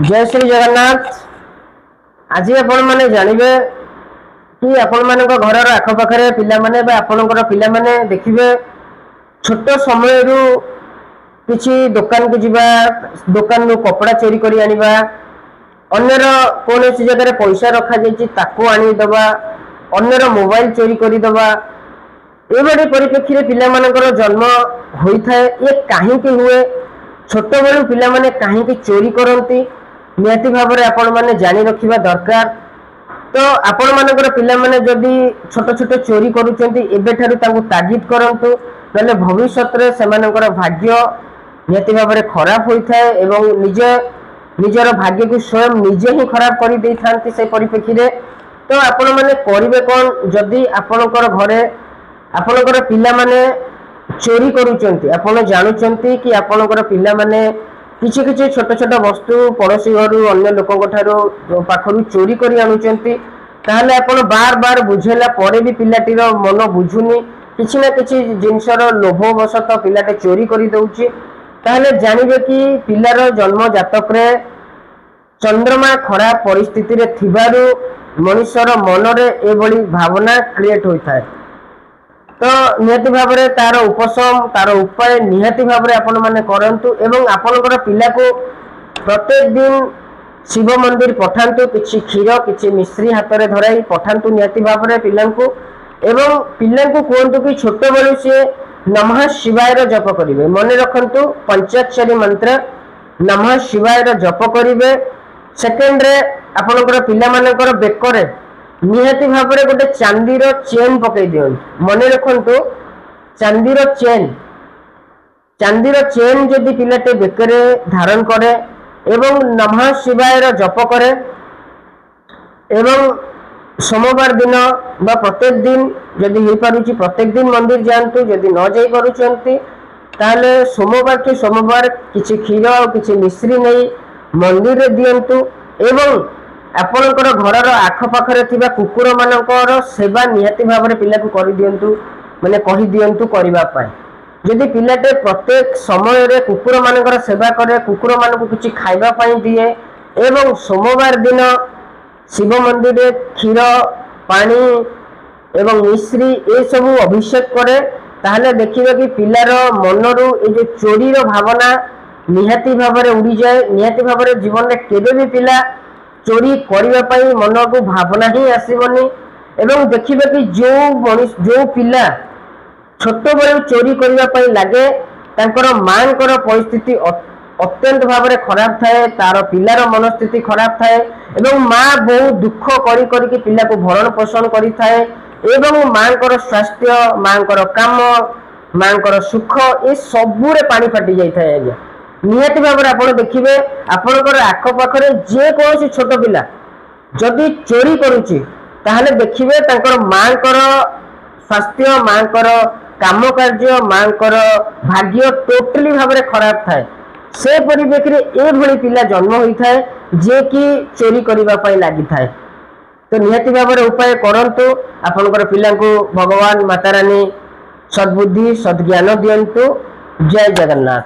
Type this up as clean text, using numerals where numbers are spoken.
जय श्री जगन्नाथ। आज आपण मैंने जानवे कि आपण मान घर आखपाखे पिलाने आपणकर पिलाने देखिए छोट समय किसी दुकान को जीवा दुकान रू कपड़ा चोरी कर आनिबा अन्यर कौन जगह पैसा रखा जाकू आनीदबा अन्यर मोबाइल चोरी करदबा ये परिप्रेक्षी पिलाମାନଙ୍କର जन्म होता है। ये कहीं हुए छोट बड़ू पिलाने कहीं चोरी करती निहाती भाव में आपण मैंने जानी रखा दरकार। तो आपण मानकर पिलाने जदि छोट छोट चोरी करूँ तागिद करंतु नले भविष्य से भाग्य निहाती भाव में खराब होता है एवं निजर भाग्य को स्वयं निजे ही खराब कर दे था से परिप्रेक्षी। तो आपण मैंने करेंगे कौन जदि आपणकर घरे आपणकर पिलाने चोरी करुँच आप जानुंट कि आपणकर पिलाने किछि किछि छोट छोट वस्तु पड़ोशी घर अन्य लोकों पाखर चोरी कर आणुचंती ताहले आपण बार बार बुझेला परे भी पिलाटीर मन बुझुनी किछि ना किछि जिनसर लोभवशत पिलाटे चोरी कर दउची ताहले जानिबे कि पिलार जन्म जातक रे चंद्रमा खराब परिस्थिति रे थिबारु मनुष्यर मन रे एभली भावना क्रिएट होता है। तो निहाती भाव में तार उपशम तार उपाय निहाती भाव में आपण मैंने करंतु एवं आपणकर पिला को प्रत्येक दिन शिव मंदिर पठांतु किछि क्षीर किछि मिश्री हाथ में धराई पठांतु निहाती भाव में पिला को एवं पिला को कहतु कि छोट बेलू सी नमः शिवाय जप करेंगे मन रखु पंचाक्षरी मंत्र नमः शिवाय जप करेंगे। सेकेंड रे आपणकर पिलामानकर बेकरे निहाती भाव में गोटे चांदीर चेन पकई दिंतु मन रखु चांदीर चेन जदि पिलाटे बेकरे धारण करे एवं नमः शिवाय जप करे एवं सोमवार दिन बा प्रत्येक दिन जदि हो पारुची प्रत्येक दिन मंदिर जातु जदि न जाई पारुचंती ताले सोमवार के सोमवार किछि क्षीर किछि मिश्री नहीं मंदिर रे दियंतु एवं आपणकर घर आखपाखे थिबा कुकुर मानकर सेवा निहाती भाव में पिला को कर दियंतु माने कहि दियंतु करबा पाए। जदि पिलाटे प्रत्येक समय रे कुकुर मानकर सेवा करे कुकुर मान को किछि खाइबा पाई दिए एवं सोमवार दिन शिव मंदिर रे क्षीर पानी एवं मिश्री ए सब अभिषेक करे ताहले देखिबे कि पिलार मनरू ए जो चोरीर भावना निहाती भाव में उड़ी जाए। निहाती भाव में जीवन में केबे भी पिला चोरी करने मन को भावना ही आसबनी एवं देखिए कि जो पिला छोट बड़े चोरी करने लगे तांकर मां परिस्थिति अत्यंत भाव में खराब थाए तार पिलार मनस्थिति खराब थाए एवं माँ बहुत दुख करी पिला को भरण पोषण करी थाए एवं मां स्वास्थ्य मां काम मां सुख ये सबूरे पानी फाटी जाए। आज्ञा निहाती भाव में आप देखिए आपणकर आखपाखे जेकोसी छोट पिला जदि चोरी करुच्ची ताहले देखिए तांकर मांकर स्वास्थ्य मांकर काम कार्य मांकर भाग्य टोटली भाव में खराब थाए से परिप्रेक्षी ए भली पिला जन्म होता है जे कि चोरी करने लगी थाए। तो निहाती भाव में उपाय करंतु आपणकर पिला को भगवान मातारानी सद्बुद्धि सद्ज्ञान दियंतु। जय जगन्नाथ।